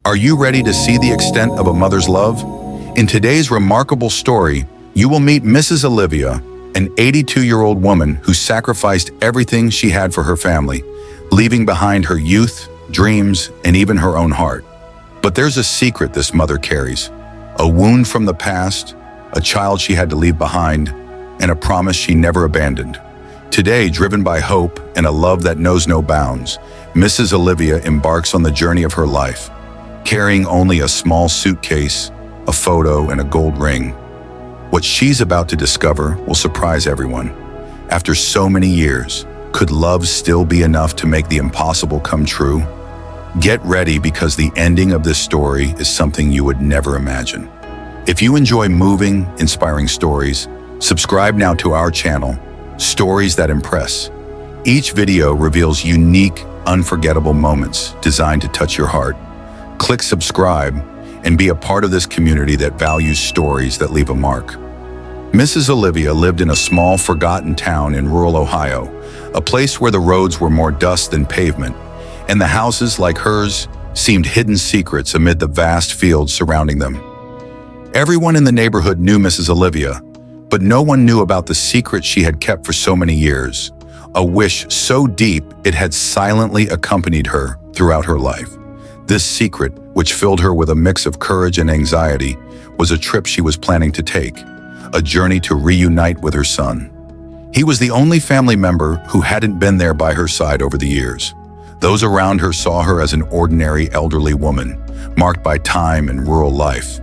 Are you ready to see the extent of a mother's love? In today's remarkable story, you will meet Mrs. Olivia, an 82-year-old woman who sacrificed everything she had for her family, leaving behind her youth, dreams, and even her own heart. But there's a secret this mother carries, a wound from the past, a child she had to leave behind, and a promise she never abandoned. Today, driven by hope and a love that knows no bounds, Mrs. Olivia embarks on the journey of her life, carrying only a small suitcase, a photo, and a gold ring. What she's about to discover will surprise everyone. After so many years, could love still be enough to make the impossible come true? Get ready, because the ending of this story is something you would never imagine. If you enjoy moving, inspiring stories, subscribe now to our channel, Stories That Impress. Each video reveals unique, unforgettable moments designed to touch your heart. Click subscribe and be a part of this community that values stories that leave a mark. Mrs. Olivia lived in a small, forgotten town in rural Ohio, a place where the roads were more dust than pavement, and the houses, like hers, seemed hidden secrets amid the vast fields surrounding them. Everyone in the neighborhood knew Mrs. Olivia, but no one knew about the secret she had kept for so many years, a wish so deep it had silently accompanied her throughout her life. This secret, which filled her with a mix of courage and anxiety, was a trip she was planning to take, a journey to reunite with her son. He was the only family member who hadn't been there by her side over the years. Those around her saw her as an ordinary elderly woman, marked by time and rural life.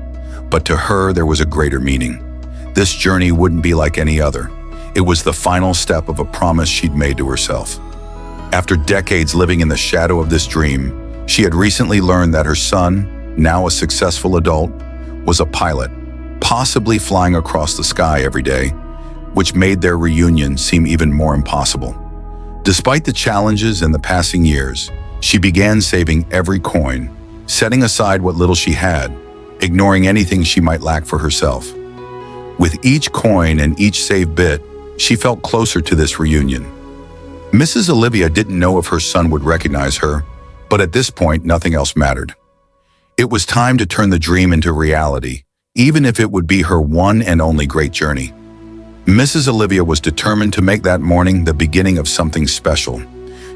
But to her, there was a greater meaning. This journey wouldn't be like any other. It was the final step of a promise she'd made to herself. After decades living in the shadow of this dream, she had recently learned that her son, now a successful adult, was a pilot, possibly flying across the sky every day, which made their reunion seem even more impossible. Despite the challenges and the passing years, she began saving every coin, setting aside what little she had, ignoring anything she might lack for herself. With each coin and each saved bit, she felt closer to this reunion. Mrs. Olivia didn't know if her son would recognize her, but at this point, nothing else mattered. It was time to turn the dream into reality, even if it would be her one and only great journey. Mrs. Olivia was determined to make that morning the beginning of something special.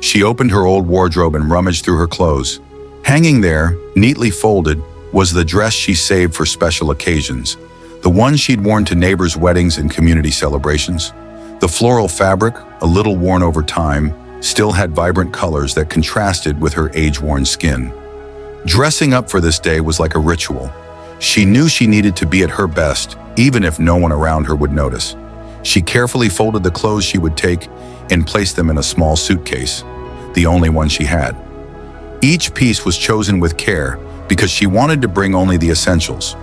She opened her old wardrobe and rummaged through her clothes. Hanging there, neatly folded, was the dress she saved for special occasions, the one she'd worn to neighbors' weddings and community celebrations. The floral fabric, a little worn over time, still had vibrant colors that contrasted with her age-worn skin. Dressing up for this day was like a ritual. She knew she needed to be at her best, even if no one around her would notice. She carefully folded the clothes she would take and placed them in a small suitcase, the only one she had. Each piece was chosen with care because she wanted to bring only the essentials.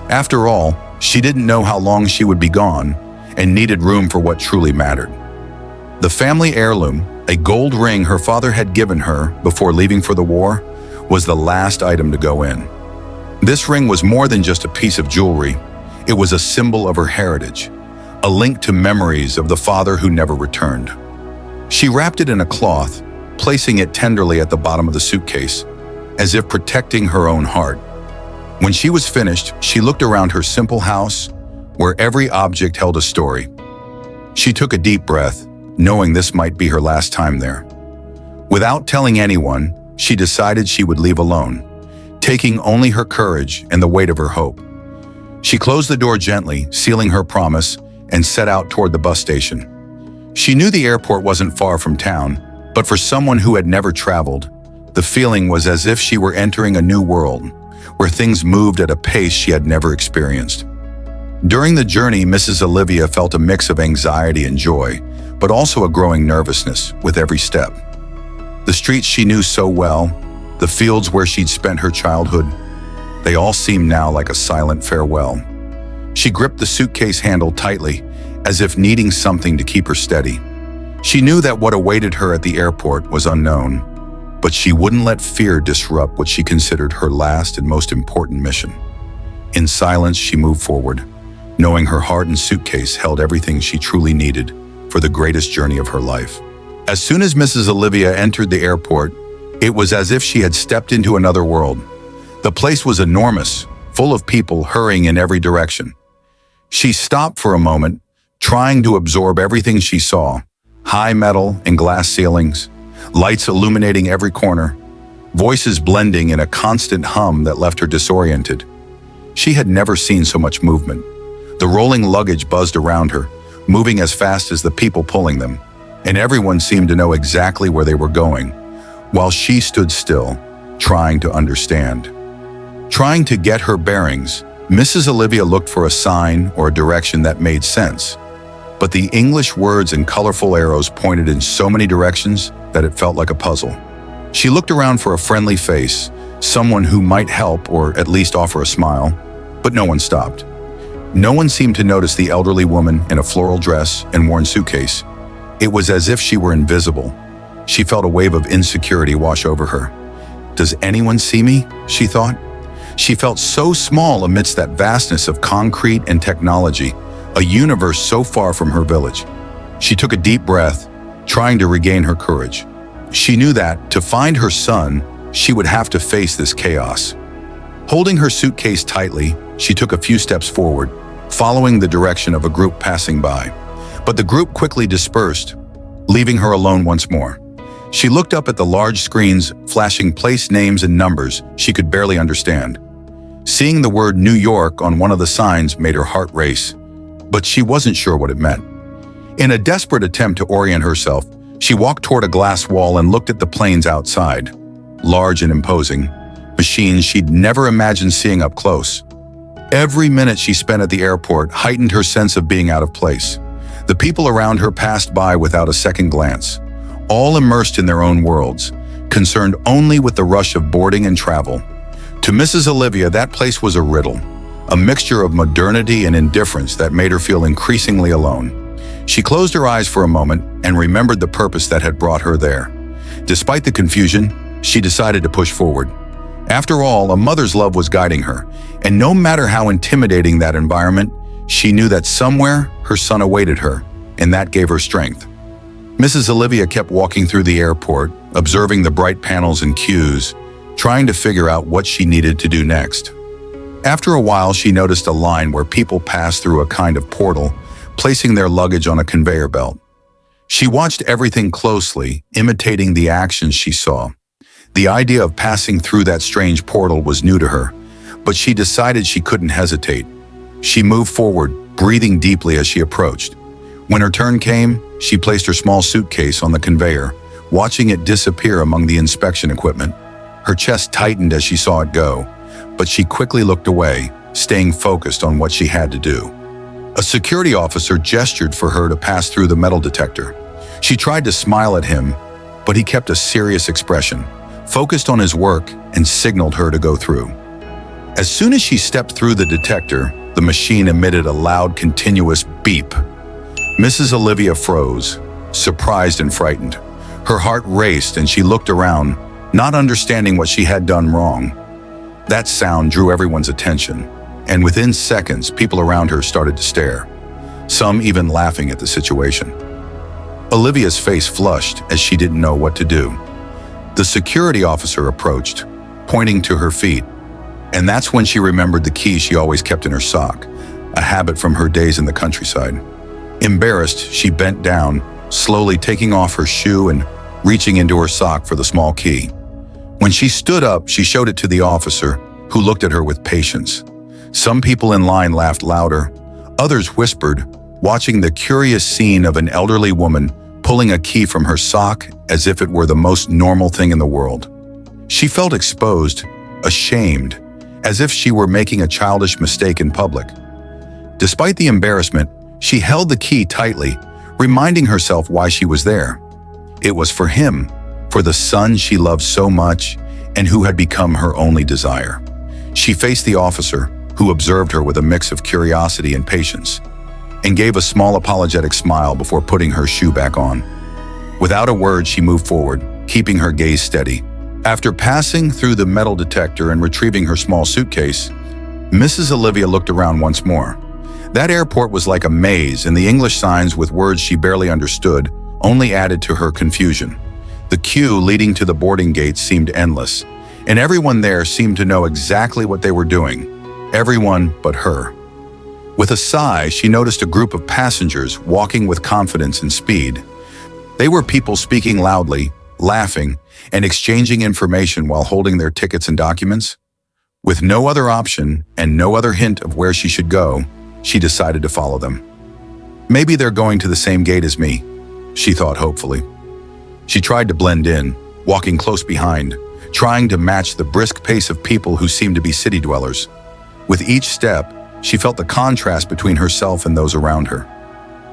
After all, she didn't know how long she would be gone and needed room for what truly mattered. The family heirloom, a gold ring her father had given her before leaving for the war, was the last item to go in. This ring was more than just a piece of jewelry. It was a symbol of her heritage, a link to memories of the father who never returned. She wrapped it in a cloth, placing it tenderly at the bottom of the suitcase, as if protecting her own heart. When she was finished, she looked around her simple house, where every object held a story. She took a deep breath, knowing this might be her last time there. Without telling anyone, she decided she would leave alone, taking only her courage and the weight of her hope. She closed the door gently, sealing her promise, and set out toward the bus station. She knew the airport wasn't far from town, but for someone who had never traveled, the feeling was as if she were entering a new world, where things moved at a pace she had never experienced. During the journey, Mrs. Olivia felt a mix of anxiety and joy, but also a growing nervousness with every step. The streets she knew so well, the fields where she'd spent her childhood, they all seemed now like a silent farewell. She gripped the suitcase handle tightly, as if needing something to keep her steady. She knew that what awaited her at the airport was unknown, but she wouldn't let fear disrupt what she considered her last and most important mission. In silence, she moved forward, knowing her heart and suitcase held everything she truly needed for the greatest journey of her life. As soon as Mrs. Olivia entered the airport, it was as if she had stepped into another world. The place was enormous, full of people hurrying in every direction. She stopped for a moment, trying to absorb everything she saw: high metal and glass ceilings, lights illuminating every corner, voices blending in a constant hum that left her disoriented. She had never seen so much movement. The rolling luggage buzzed around her, moving as fast as the people pulling them, and everyone seemed to know exactly where they were going, while she stood still, trying to understand. Trying to get her bearings, Mrs. Olivia looked for a sign or a direction that made sense, but the English words and colorful arrows pointed in so many directions that it felt like a puzzle. She looked around for a friendly face, someone who might help or at least offer a smile, but no one stopped. No one seemed to notice the elderly woman in a floral dress and worn suitcase. It was as if she were invisible. She felt a wave of insecurity wash over her. "Does anyone see me?" she thought. She felt so small amidst that vastness of concrete and technology, a universe so far from her village. She took a deep breath, trying to regain her courage. She knew that, to find her son, she would have to face this chaos. Holding her suitcase tightly, she took a few steps forward, following the direction of a group passing by. But the group quickly dispersed, leaving her alone once more. She looked up at the large screens, flashing place names and numbers she could barely understand. Seeing the word New York on one of the signs made her heart race, but she wasn't sure what it meant. In a desperate attempt to orient herself, she walked toward a glass wall and looked at the planes outside. Large and imposing, machines she'd never imagined seeing up close. Every minute she spent at the airport heightened her sense of being out of place. The people around her passed by without a second glance, all immersed in their own worlds, concerned only with the rush of boarding and travel. To Mrs. Olivia, that place was a riddle, a mixture of modernity and indifference that made her feel increasingly alone. She closed her eyes for a moment and remembered the purpose that had brought her there. Despite the confusion, she decided to push forward. After all, a mother's love was guiding her, and no matter how intimidating that environment, she knew that somewhere her son awaited her, and that gave her strength. Mrs. Olivia kept walking through the airport, observing the bright panels and queues, trying to figure out what she needed to do next. After a while, she noticed a line where people passed through a kind of portal, placing their luggage on a conveyor belt. She watched everything closely, imitating the actions she saw. The idea of passing through that strange portal was new to her, but she decided she couldn't hesitate. She moved forward, breathing deeply as she approached. When her turn came, she placed her small suitcase on the conveyor, watching it disappear among the inspection equipment. Her chest tightened as she saw it go, but she quickly looked away, staying focused on what she had to do. A security officer gestured for her to pass through the metal detector. She tried to smile at him, but he kept a serious expression, focused on his work, and signaled her to go through. As soon as she stepped through the detector, the machine emitted a loud, continuous beep. Mrs. Olivia froze, surprised and frightened. Her heart raced and she looked around, not understanding what she had done wrong. That sound drew everyone's attention, and within seconds, people around her started to stare, some even laughing at the situation. Olivia's face flushed as she didn't know what to do. The security officer approached, pointing to her feet, and that's when she remembered the key she always kept in her sock, a habit from her days in the countryside. Embarrassed, she bent down, slowly taking off her shoe and reaching into her sock for the small key. When she stood up, she showed it to the officer, who looked at her with patience. Some people in line laughed louder, others whispered, watching the curious scene of an elderly woman pulling a key from her sock as if it were the most normal thing in the world. She felt exposed, ashamed, as if she were making a childish mistake in public. Despite the embarrassment, she held the key tightly, reminding herself why she was there. It was for him, for the son she loved so much and who had become her only desire. She faced the officer, who observed her with a mix of curiosity and patience, and gave a small apologetic smile before putting her shoe back on. Without a word, she moved forward, keeping her gaze steady. After passing through the metal detector and retrieving her small suitcase, Mrs. Olivia looked around once more. That airport was like a maze, and the English signs with words she barely understood only added to her confusion. The queue leading to the boarding gates seemed endless, and everyone there seemed to know exactly what they were doing. Everyone but her. With a sigh, she noticed a group of passengers walking with confidence and speed. They were people speaking loudly, laughing, and exchanging information while holding their tickets and documents. With no other option and no other hint of where she should go, she decided to follow them. Maybe they're going to the same gate as me, she thought hopefully. She tried to blend in, walking close behind, trying to match the brisk pace of people who seemed to be city dwellers. With each step, she felt the contrast between herself and those around her.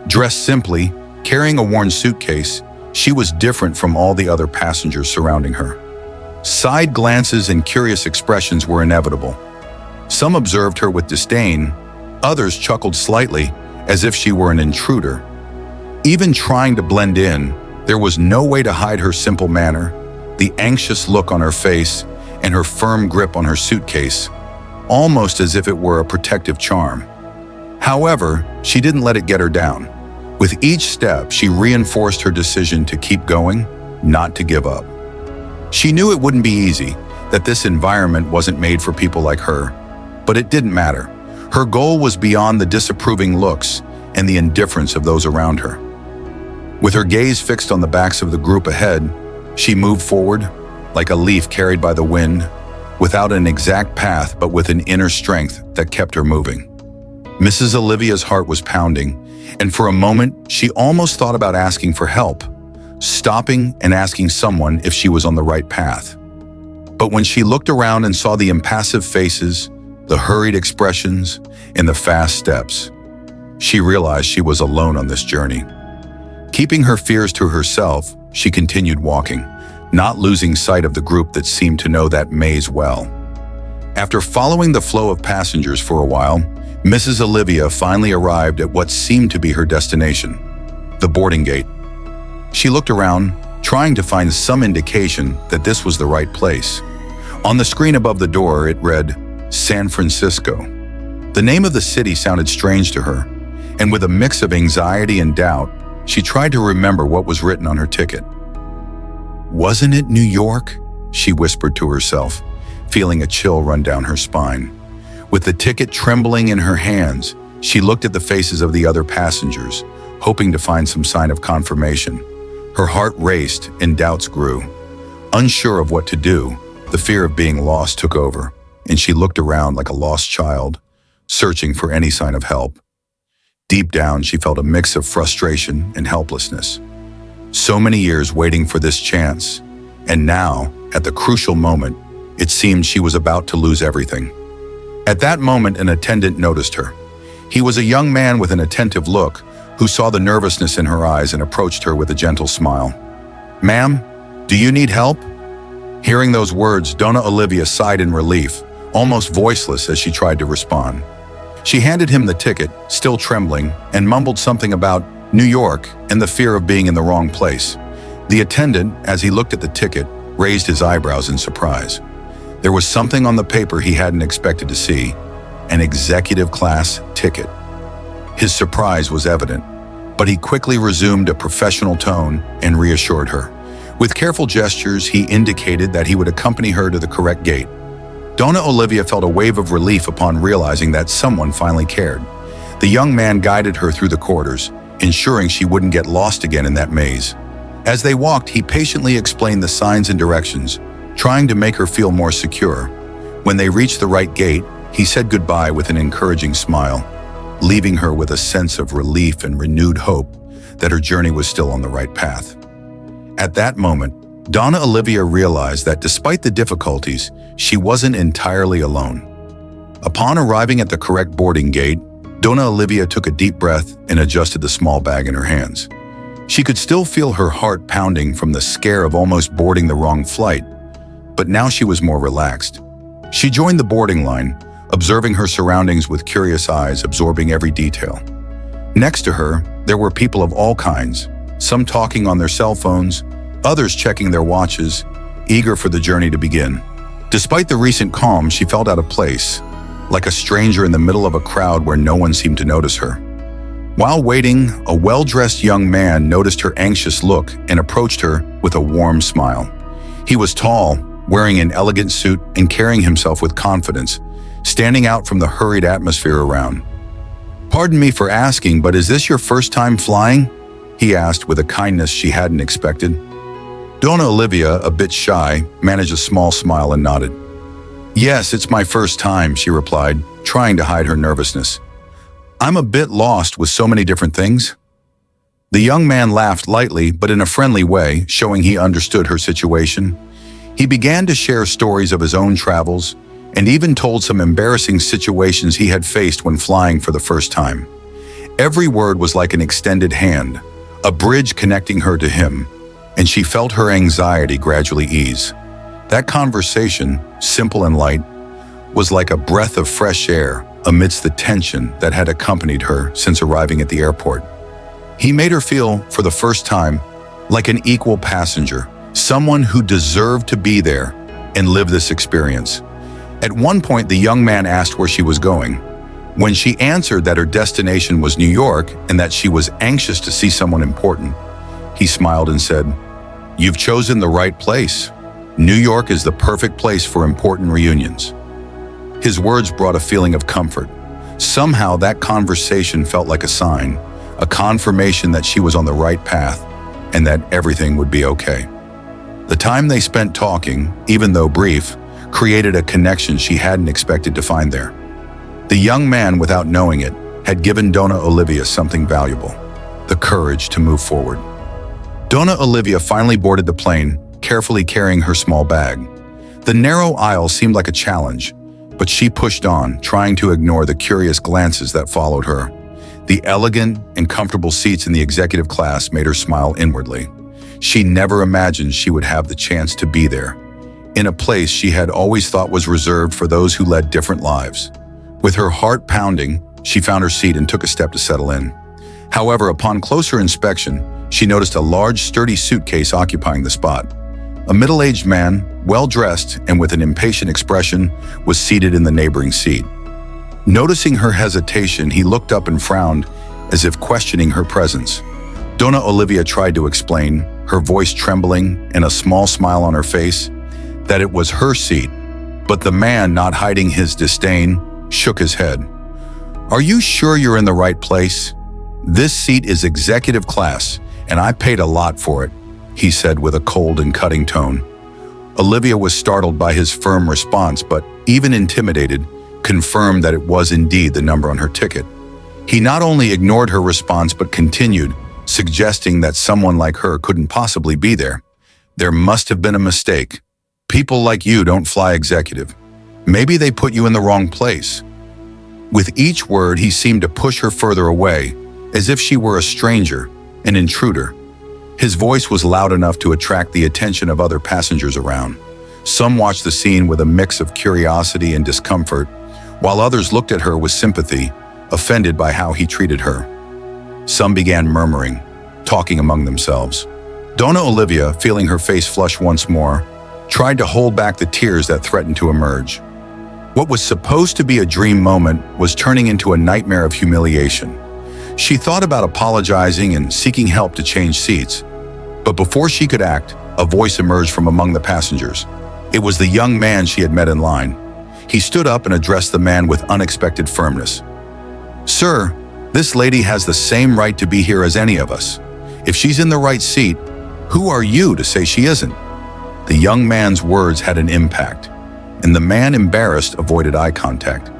Dressed simply, carrying a worn suitcase, she was different from all the other passengers surrounding her. Side glances and curious expressions were inevitable. Some observed her with disdain, others chuckled slightly, as if she were an intruder. Even trying to blend in, there was no way to hide her simple manner, the anxious look on her face, and her firm grip on her suitcase, almost as if it were a protective charm. However, she didn't let it get her down. With each step, she reinforced her decision to keep going, not to give up. She knew it wouldn't be easy, that this environment wasn't made for people like her, but it didn't matter. Her goal was beyond the disapproving looks and the indifference of those around her. With her gaze fixed on the backs of the group ahead, she moved forward, like a leaf carried by the wind, without an exact path but with an inner strength that kept her moving. Mrs. Olivia's heart was pounding, and for a moment she almost thought about asking for help, stopping and asking someone if she was on the right path. But when she looked around and saw the impassive faces, the hurried expressions, and the fast steps, she realized she was alone on this journey. Keeping her fears to herself, she continued walking, not losing sight of the group that seemed to know that maze well. After following the flow of passengers for a while, Mrs. Olivia finally arrived at what seemed to be her destination, the boarding gate. She looked around, trying to find some indication that this was the right place. On the screen above the door, it read, San Francisco. The name of the city sounded strange to her, and with a mix of anxiety and doubt, she tried to remember what was written on her ticket. Wasn't it New York? She whispered to herself, feeling a chill run down her spine. With the ticket trembling in her hands, she looked at the faces of the other passengers, hoping to find some sign of confirmation. Her heart raced and doubts grew. Unsure of what to do, the fear of being lost took over, and she looked around like a lost child, searching for any sign of help. Deep down, she felt a mix of frustration and helplessness. So many years waiting for this chance, and now, at the crucial moment, it seemed she was about to lose everything. At that moment, an attendant noticed her. He was a young man with an attentive look who saw the nervousness in her eyes and approached her with a gentle smile. "Ma'am, do you need help?" Hearing those words, Dona Olivia sighed in relief, almost voiceless as she tried to respond. She handed him the ticket, still trembling, and mumbled something about New York and the fear of being in the wrong place. The attendant, as he looked at the ticket, raised his eyebrows in surprise. There was something on the paper he hadn't expected to see, an executive class ticket. His surprise was evident, but he quickly resumed a professional tone and reassured her. With careful gestures, he indicated that he would accompany her to the correct gate. Dona Olivia felt a wave of relief upon realizing that someone finally cared. The young man guided her through the corridors, ensuring she wouldn't get lost again in that maze. As they walked, he patiently explained the signs and directions, trying to make her feel more secure. When they reached the right gate, he said goodbye with an encouraging smile, leaving her with a sense of relief and renewed hope that her journey was still on the right path. At that moment, Dona Olivia realized that despite the difficulties, she wasn't entirely alone. Upon arriving at the correct boarding gate, Dona Olivia took a deep breath and adjusted the small bag in her hands. She could still feel her heart pounding from the scare of almost boarding the wrong flight, but now she was more relaxed. She joined the boarding line, observing her surroundings with curious eyes, absorbing every detail. Next to her, there were people of all kinds, some talking on their cell phones, others checking their watches, eager for the journey to begin. Despite the recent calm, she felt out of place, like a stranger in the middle of a crowd where no one seemed to notice her. While waiting, a well-dressed young man noticed her anxious look and approached her with a warm smile. He was tall, wearing an elegant suit and carrying himself with confidence, standing out from the hurried atmosphere around. "Pardon me for asking, but is this your first time flying?" he asked with a kindness she hadn't expected. Dona Olivia, a bit shy, managed a small smile and nodded. "Yes, it's my first time," she replied, trying to hide her nervousness. "I'm a bit lost with so many different things." The young man laughed lightly, but in a friendly way, showing he understood her situation. He began to share stories of his own travels, and even told some embarrassing situations he had faced when flying for the first time. Every word was like an extended hand, a bridge connecting her to him, and she felt her anxiety gradually ease. That conversation, simple and light, was like a breath of fresh air amidst the tension that had accompanied her since arriving at the airport. He made her feel, for the first time, like an equal passenger, someone who deserved to be there and live this experience. At one point, the young man asked where she was going. When she answered that her destination was New York and that she was anxious to see someone important, he smiled and said, "You've chosen the right place. New York is the perfect place for important reunions." His words brought a feeling of comfort. Somehow that conversation felt like a sign, a confirmation that she was on the right path and that everything would be okay. The time they spent talking, even though brief, created a connection she hadn't expected to find there. The young man, without knowing it, had given Dona Olivia something valuable, the courage to move forward. Dona Olivia finally boarded the plane, carefully carrying her small bag. The narrow aisle seemed like a challenge, but she pushed on, trying to ignore the curious glances that followed her. The elegant and comfortable seats in the executive class made her smile inwardly. She never imagined she would have the chance to be there, in a place she had always thought was reserved for those who led different lives. With her heart pounding, she found her seat and took a step to settle in. However, upon closer inspection, she noticed a large, sturdy suitcase occupying the spot. A middle-aged man, well-dressed and with an impatient expression, was seated in the neighboring seat. Noticing her hesitation, he looked up and frowned, as if questioning her presence. Dona Olivia tried to explain, her voice trembling and a small smile on her face, that it was her seat, but the man, not hiding his disdain, shook his head. "Are you sure you're in the right place? This seat is executive class, and I paid a lot for it," he said with a cold and cutting tone. Olivia was startled by his firm response, but, even intimidated, confirmed that it was indeed the number on her ticket. He not only ignored her response but continued, suggesting that someone like her couldn't possibly be there. "There must have been a mistake. People like you don't fly executive. Maybe they put you in the wrong place." With each word, he seemed to push her further away, as if she were a stranger, an intruder. His voice was loud enough to attract the attention of other passengers around. Some watched the scene with a mix of curiosity and discomfort, while others looked at her with sympathy, offended by how he treated her. Some began murmuring, talking among themselves. Dona Olivia, feeling her face flush once more, tried to hold back the tears that threatened to emerge. What was supposed to be a dream moment was turning into a nightmare of humiliation. She thought about apologizing and seeking help to change seats, but before she could act, a voice emerged from among the passengers. It was the young man she had met in line. He stood up and addressed the man with unexpected firmness. "Sir, this lady has the same right to be here as any of us. If she's in the right seat, who are you to say she isn't?" The young man's words had an impact, and the man, embarrassed, avoided eye contact.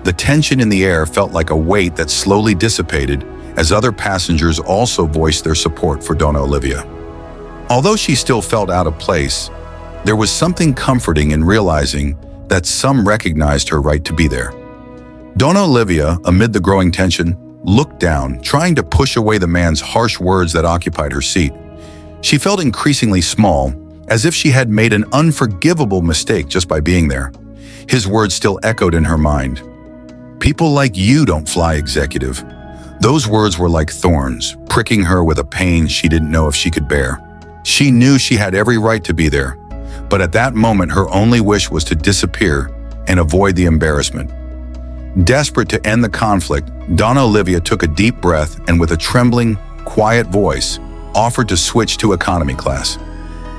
The tension in the air felt like a weight that slowly dissipated as other passengers also voiced their support for Dona Olivia. Although she still felt out of place, there was something comforting in realizing that some recognized her right to be there. Dona Olivia, amid the growing tension, looked down, trying to push away the man's harsh words that occupied her seat. She felt increasingly small, as if she had made an unforgivable mistake just by being there. His words still echoed in her mind. "People like you don't fly executive." Those words were like thorns, pricking her with a pain she didn't know if she could bear. She knew she had every right to be there, but at that moment her only wish was to disappear and avoid the embarrassment. Desperate to end the conflict, Dona Olivia took a deep breath and with a trembling, quiet voice, offered to switch to economy class.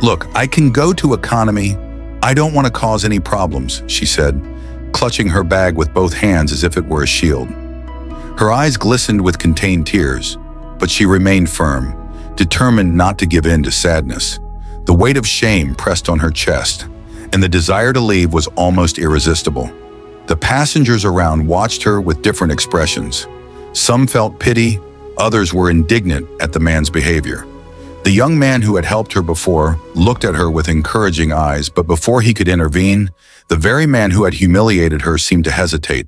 "Look, I can go to economy, "I don't want to cause any problems," she said, clutching her bag with both hands as if it were a shield. Her eyes glistened with contained tears, but she remained firm, determined not to give in to sadness. The weight of shame pressed on her chest, and the desire to leave was almost irresistible. The passengers around watched her with different expressions. Some felt pity, others were indignant at the man's behavior. The young man who had helped her before looked at her with encouraging eyes, but before he could intervene, the very man who had humiliated her seemed to hesitate.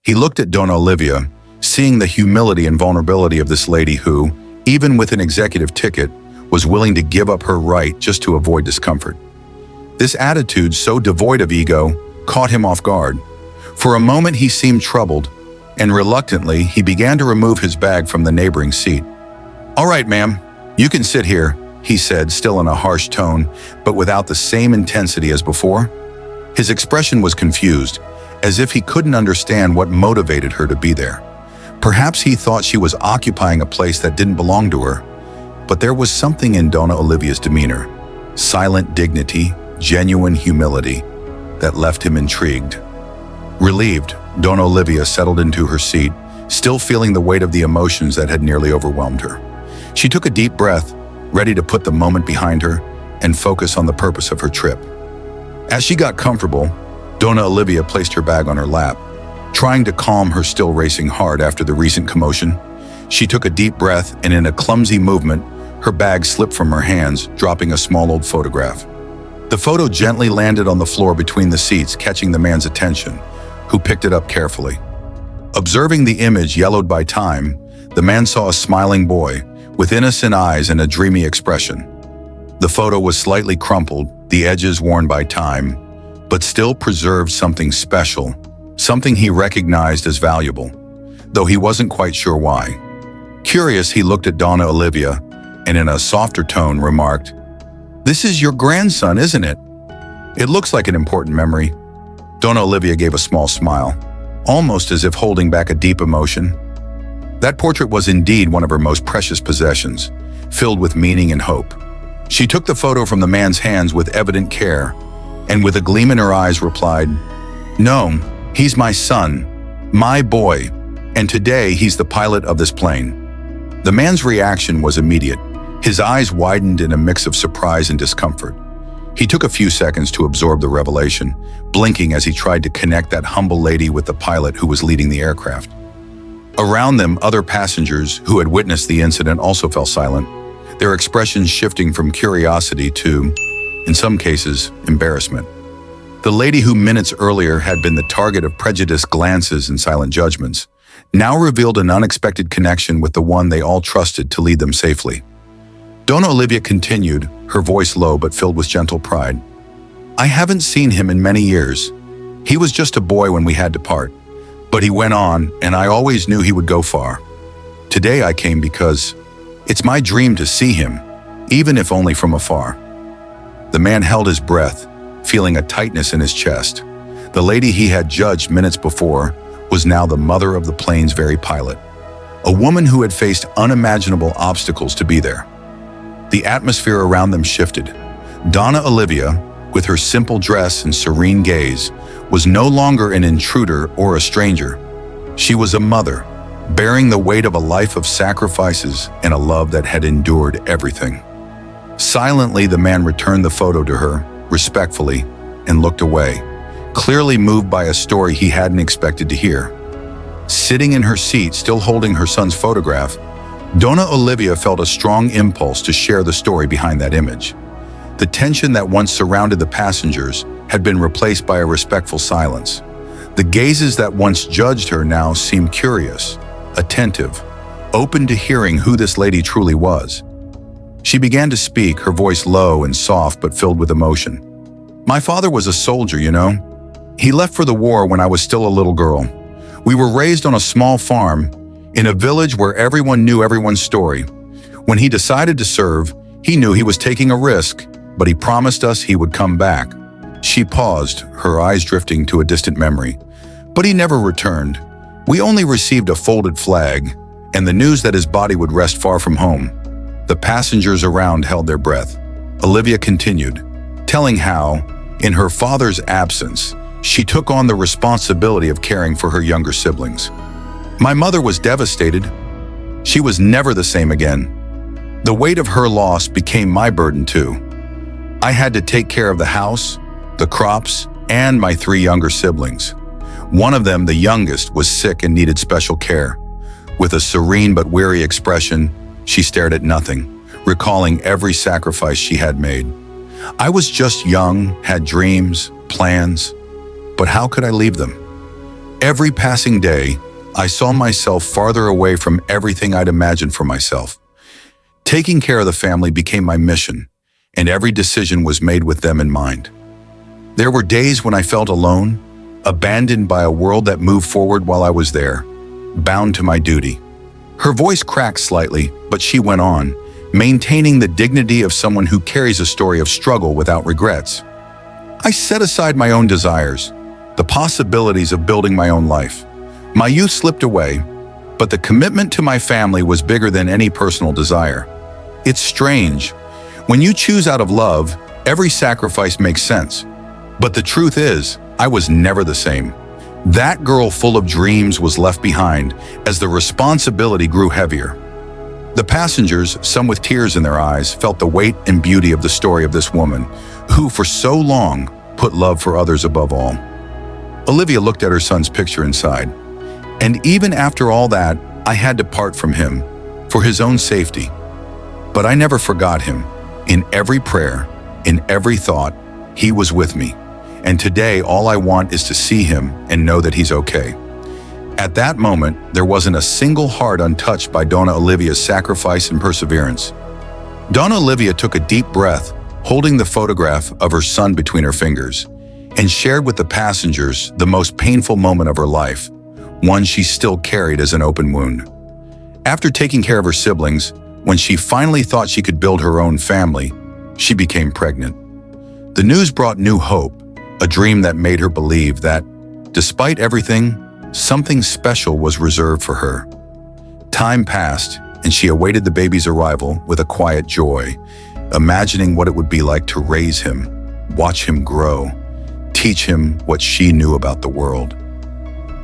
He looked at Dona Olivia, seeing the humility and vulnerability of this lady who, even with an executive ticket, was willing to give up her right just to avoid discomfort. This attitude, so devoid of ego, caught him off guard. For a moment he seemed troubled, and reluctantly he began to remove his bag from the neighboring seat. "All right, ma'am, you can sit here," he said, still in a harsh tone, but without the same intensity as before. His expression was confused, as if he couldn't understand what motivated her to be there. Perhaps he thought she was occupying a place that didn't belong to her, but there was something in Dona Olivia's demeanor, silent dignity, genuine humility, that left him intrigued. Relieved, Dona Olivia settled into her seat, still feeling the weight of the emotions that had nearly overwhelmed her. She took a deep breath, ready to put the moment behind her and focus on the purpose of her trip. As she got comfortable, Dona Olivia placed her bag on her lap, trying to calm her still racing heart after the recent commotion. She took a deep breath, and in a clumsy movement, her bag slipped from her hands, dropping a small old photograph. The photo gently landed on the floor between the seats, catching the man's attention, who picked it up carefully. Observing the image yellowed by time, the man saw a smiling boy with innocent eyes and a dreamy expression. The photo was slightly crumpled, the edges worn by time, but still preserved something special, something he recognized as valuable, though he wasn't quite sure why. Curious, he looked at Dona Olivia and in a softer tone remarked, "This is your grandson, isn't it? It looks like an important memory." Dona Olivia gave a small smile, almost as if holding back a deep emotion. That portrait was indeed one of her most precious possessions, filled with meaning and hope. She took the photo from the man's hands with evident care, and with a gleam in her eyes replied, "No, he's my son, my boy, and today he's the pilot of this plane." The man's reaction was immediate. His eyes widened in a mix of surprise and discomfort. He took a few seconds to absorb the revelation, blinking as he tried to connect that humble lady with the pilot who was leading the aircraft. Around them, other passengers who had witnessed the incident also fell silent, their expressions shifting from curiosity to, in some cases, embarrassment. The lady who minutes earlier had been the target of prejudiced glances and silent judgments now revealed an unexpected connection with the one they all trusted to lead them safely. Dona Olivia continued, her voice low but filled with gentle pride. "I haven't seen him in many years. He was just a boy when we had to part, but he went on, and I always knew he would go far. Today I came because it's my dream to see him, even if only from afar." The man held his breath, feeling a tightness in his chest. The lady he had judged minutes before was now the mother of the plane's very pilot, a woman who had faced unimaginable obstacles to be there. The atmosphere around them shifted. Dona Olivia, with her simple dress and serene gaze, was no longer an intruder or a stranger. She was a mother, bearing the weight of a life of sacrifices and a love that had endured everything. Silently, the man returned the photo to her, respectfully, and looked away, clearly moved by a story he hadn't expected to hear. Sitting in her seat, still holding her son's photograph, Dona Olivia felt a strong impulse to share the story behind that image. The tension that once surrounded the passengers had been replaced by a respectful silence. The gazes that once judged her now seemed curious, attentive, open to hearing who this lady truly was. She began to speak, her voice low and soft but filled with emotion. "My father was a soldier, you know. He left for the war when I was still a little girl. We were raised on a small farm, in a village where everyone knew everyone's story. When he decided to serve, he knew he was taking a risk, but he promised us he would come back." She paused, her eyes drifting to a distant memory. "But he never returned. We only received a folded flag, and the news that his body would rest far from home." The passengers around held their breath. Olivia continued, telling how, In her father's absence, she took on the responsibility of caring for her younger siblings. My mother was devastated. She was never the same again. The weight of her loss became my burden too. I had to take care of the house, the crops, and my 3 younger siblings. One of them, the youngest, was sick and needed special care. With a serene but weary expression, she stared at nothing, recalling every sacrifice she had made. I was just young, had dreams, plans, but how could I leave them? Every passing day, I saw myself farther away from everything I'd imagined for myself. Taking care of the family became my mission, and every decision was made with them in mind. There were days when I felt alone, abandoned by a world that moved forward while I was there, bound to my duty. Her voice cracked slightly, but she went on, maintaining the dignity of someone who carries a story of struggle without regrets. I set aside my own desires, the possibilities of building my own life. My youth slipped away, but the commitment to my family was bigger than any personal desire. It's strange. When you choose out of love, every sacrifice makes sense. But the truth is, I was never the same. That girl full of dreams was left behind as the responsibility grew heavier. The passengers, some with tears in their eyes, felt the weight and beauty of the story of this woman, who for so long put love for others above all. Olivia looked at her son's picture inside. And even after all that, I had to part from him for his own safety. But I never forgot him. In every prayer, in every thought, he was with me. And today, all I want is to see him and know that he's okay. At that moment, there wasn't a single heart untouched by Dona Olivia's sacrifice and perseverance. Dona Olivia took a deep breath, holding the photograph of her son between her fingers, and shared with the passengers the most painful moment of her life, one she still carried as an open wound. After taking care of her siblings, when she finally thought she could build her own family, she became pregnant. The news brought new hope, a dream that made her believe that, despite everything, something special was reserved for her. Time passed, and she awaited the baby's arrival with a quiet joy, imagining what it would be like to raise him, watch him grow, teach him what she knew about the world.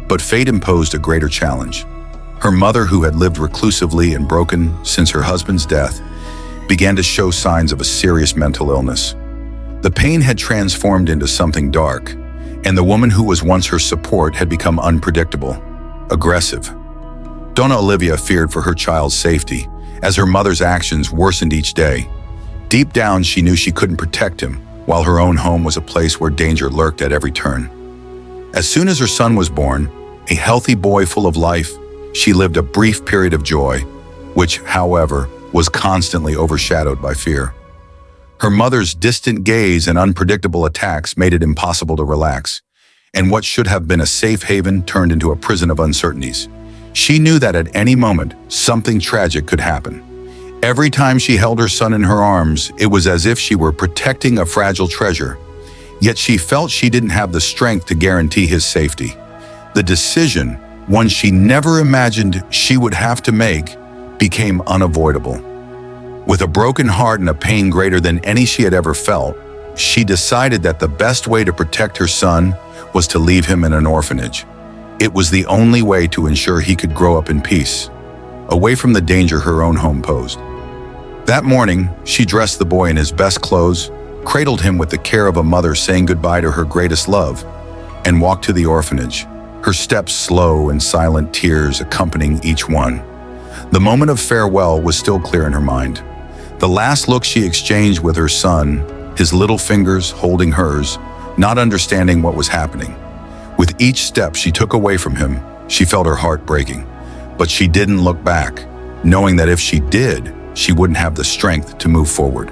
But fate imposed a greater challenge. Her mother, who had lived reclusively and broken since her husband's death, began to show signs of a serious mental illness. The pain had transformed into something dark, and the woman who was once her support had become unpredictable, aggressive. Dona Olivia feared for her child's safety, as her mother's actions worsened each day. Deep down, she knew she couldn't protect him, while her own home was a place where danger lurked at every turn. As soon as her son was born, a healthy boy full of life, she lived a brief period of joy, which, however, was constantly overshadowed by fear. Her mother's distant gaze and unpredictable attacks made it impossible to relax, and what should have been a safe haven turned into a prison of uncertainties. She knew that at any moment, something tragic could happen. Every time she held her son in her arms, it was as if she were protecting a fragile treasure. Yet she felt she didn't have the strength to guarantee his safety. The decision, one she never imagined she would have to make, became unavoidable. With a broken heart and a pain greater than any she had ever felt, she decided that the best way to protect her son was to leave him in an orphanage. It was the only way to ensure he could grow up in peace, away from the danger her own home posed. That morning, she dressed the boy in his best clothes, cradled him with the care of a mother saying goodbye to her greatest love, and walked to the orphanage, her steps slow and silent tears accompanying each one. The moment of farewell was still clear in her mind. The last look she exchanged with her son, his little fingers holding hers, not understanding what was happening. With each step she took away from him, she felt her heart breaking. But she didn't look back, knowing that if she did, she wouldn't have the strength to move forward.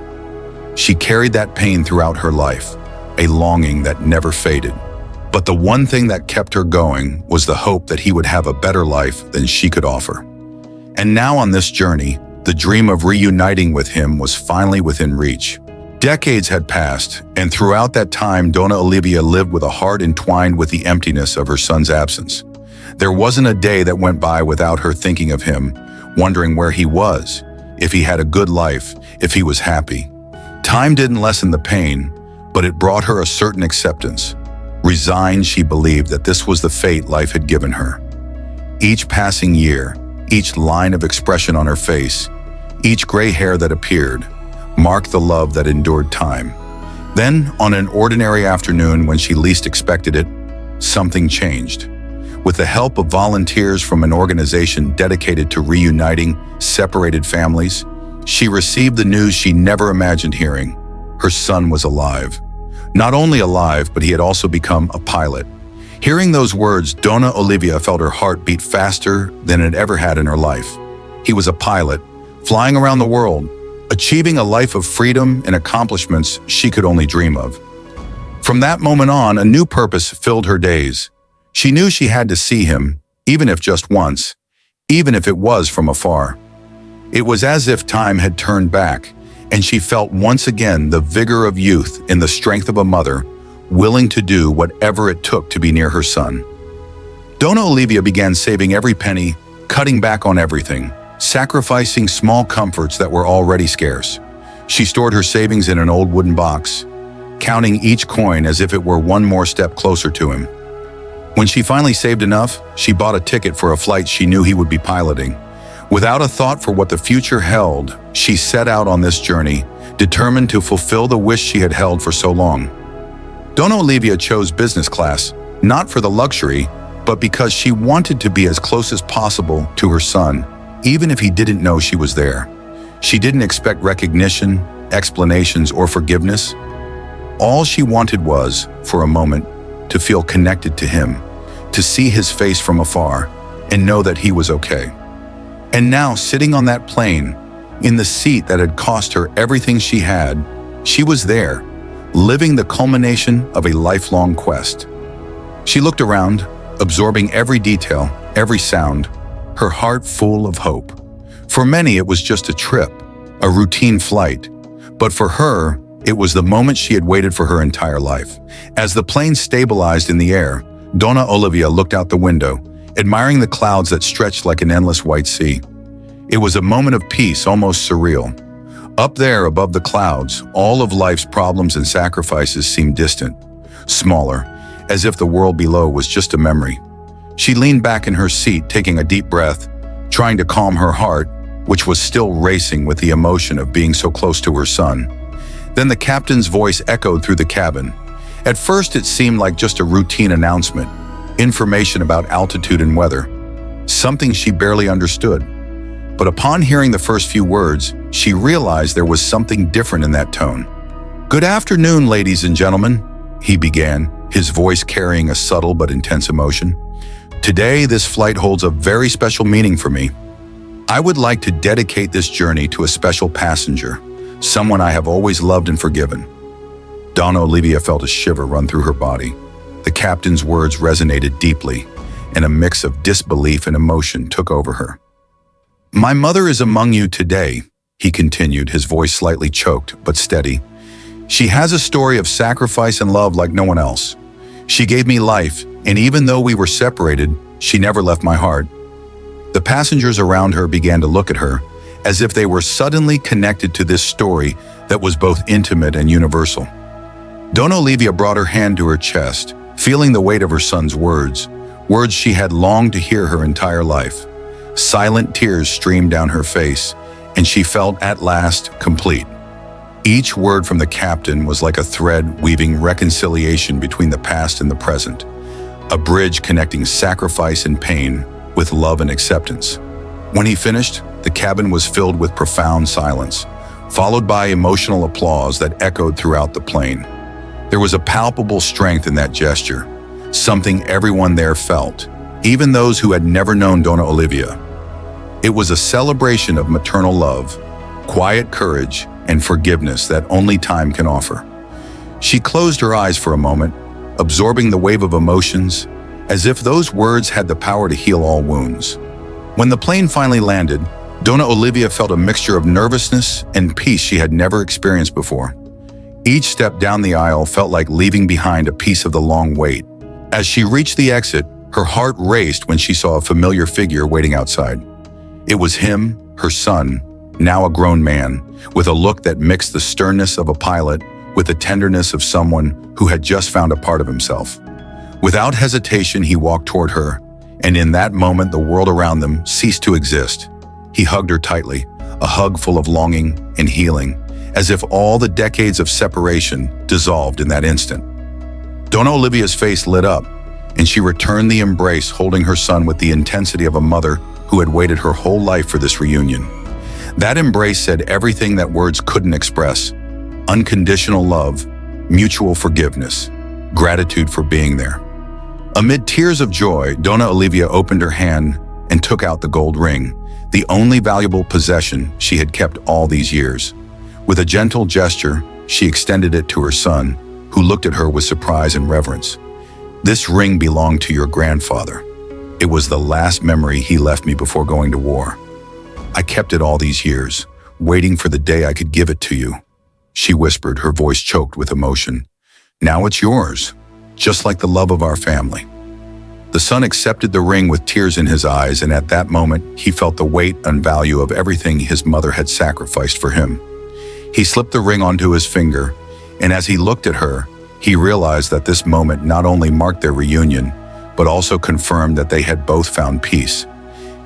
She carried that pain throughout her life, a longing that never faded. But the one thing that kept her going was the hope that he would have a better life than she could offer. And now on this journey, the dream of reuniting with him was finally within reach. Decades had passed, and throughout that time, Dona Olivia lived with a heart entwined with the emptiness of her son's absence. There wasn't a day that went by without her thinking of him, wondering where he was, if he had a good life, if he was happy. Time didn't lessen the pain, But it brought her a certain acceptance. Resigned, she believed that this was the fate life had given her. Each passing year, each line of expression on her face, each gray hair that appeared, marked the love that endured time. Then, on an ordinary afternoon when she least expected it, something changed. With the help of volunteers from an organization dedicated to reuniting separated families, she received the news she never imagined hearing. Her son was alive. Not only alive, but he had also become a pilot. Hearing those words, Dona Olivia felt her heart beat faster than it ever had in her life. He was a pilot, flying around the world, achieving a life of freedom and accomplishments she could only dream of. From that moment on, a new purpose filled her days. She knew she had to see him, even if just once, even if it was from afar. It was as if time had turned back, and she felt once again the vigor of youth and the strength of a mother, willing to do whatever it took to be near her son. Dona Olivia began saving every penny, cutting back on everything, sacrificing small comforts that were already scarce. She stored her savings in an old wooden box, counting each coin as if it were one more step closer to him. When she finally saved enough, she bought a ticket for a flight she knew he would be piloting. Without a thought for what the future held, she set out on this journey, determined to fulfill the wish she had held for so long. Dona Olivia chose business class, not for the luxury, but because she wanted to be as close as possible to her son, even if he didn't know she was there. She didn't expect recognition, explanations, or forgiveness. All she wanted was, for a moment, to feel connected to him, to see his face from afar, and know that he was okay. And now, sitting on that plane, in the seat that had cost her everything she had, she was there, living the culmination of a lifelong quest. She looked around, absorbing every detail, every sound, her heart full of hope. For many, it was just a trip, a routine flight. But for her, it was the moment she had waited for her entire life. As the plane stabilized in the air, Dona Olivia looked out the window, admiring the clouds that stretched like an endless white sea. It was a moment of peace, almost surreal. Up there above the clouds, all of life's problems and sacrifices seemed distant, smaller, as if the world below was just a memory. She leaned back in her seat, taking a deep breath, trying to calm her heart, which was still racing with the emotion of being so close to her son. Then the captain's voice echoed through the cabin. At first, it seemed like just a routine announcement, information about altitude and weather, something she barely understood. But upon hearing the first few words, she realized there was something different in that tone. "Good afternoon, ladies and gentlemen," he began, his voice carrying a subtle but intense emotion. "Today, this flight holds a very special meaning for me. I would like to dedicate this journey to a special passenger, someone I have always loved and forgiven." Dona Olivia felt a shiver run through her body. The captain's words resonated deeply, and a mix of disbelief and emotion took over her. "My mother is among you today," he continued, his voice slightly choked but steady. "She has a story of sacrifice and love like no one else. She gave me life, and even though we were separated, she never left my heart." The passengers around her began to look at her, as if they were suddenly connected to this story that was both intimate and universal. Dona Olivia brought her hand to her chest, feeling the weight of her son's words she had longed to hear her entire life. Silent tears streamed down her face, and she felt at last complete. Each word from the captain was like a thread weaving reconciliation between the past and the present, a bridge connecting sacrifice and pain with love and acceptance. When he finished, the cabin was filled with profound silence, followed by emotional applause that echoed throughout the plane. There was a palpable strength in that gesture, something everyone there felt, even those who had never known Dona Olivia. It was a celebration of maternal love, quiet courage, and forgiveness that only time can offer. She closed her eyes for a moment, absorbing the wave of emotions, as if those words had the power to heal all wounds. When the plane finally landed, Dona Olivia felt a mixture of nervousness and peace she had never experienced before. Each step down the aisle felt like leaving behind a piece of the long wait. As she reached the exit, her heart raced when she saw a familiar figure waiting outside. It was him, her son, now a grown man, with a look that mixed the sternness of a pilot with the tenderness of someone who had just found a part of himself. Without hesitation, he walked toward her, and in that moment, the world around them ceased to exist. He hugged her tightly, a hug full of longing and healing, as if all the decades of separation dissolved in that instant. Dona Olivia's face lit up, and she returned the embrace, holding her son with the intensity of a mother who had waited her whole life for this reunion. That embrace said everything that words couldn't express: unconditional love, mutual forgiveness, gratitude for being there. Amid tears of joy, Dona Olivia opened her hand and took out the gold ring, the only valuable possession she had kept all these years. With a gentle gesture, she extended it to her son, who looked at her with surprise and reverence. "This ring belonged to your grandfather. It was the last memory he left me before going to war. I kept it all these years, waiting for the day I could give it to you," she whispered, her voice choked with emotion. "Now it's yours, just like the love of our family." The son accepted the ring with tears in his eyes, and at that moment, he felt the weight and value of everything his mother had sacrificed for him. He slipped the ring onto his finger, and as he looked at her, he realized that this moment not only marked their reunion, but also confirmed that they had both found peace.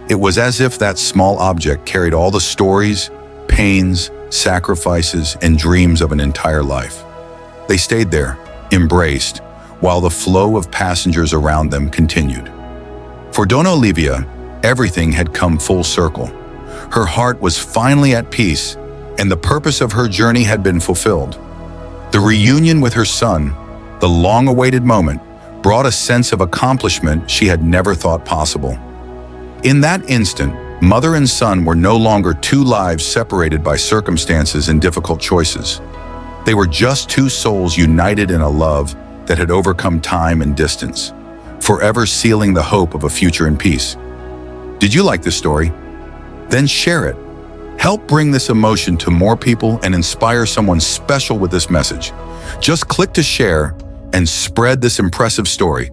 It was as if that small object carried all the stories, pains, sacrifices, and dreams of an entire life. They stayed there, embraced, while the flow of passengers around them continued. For Dona Olivia, everything had come full circle. Her heart was finally at peace, and the purpose of her journey had been fulfilled. The reunion with her son, the long-awaited moment, brought a sense of accomplishment she had never thought possible. In that instant, mother and son were no longer two lives separated by circumstances and difficult choices. They were just two souls united in a love that had overcome time and distance, forever sealing the hope of a future in peace. Did you like this story? Then share it. Help bring this emotion to more people and inspire someone special with this message. Just click to share and spread this impressive story.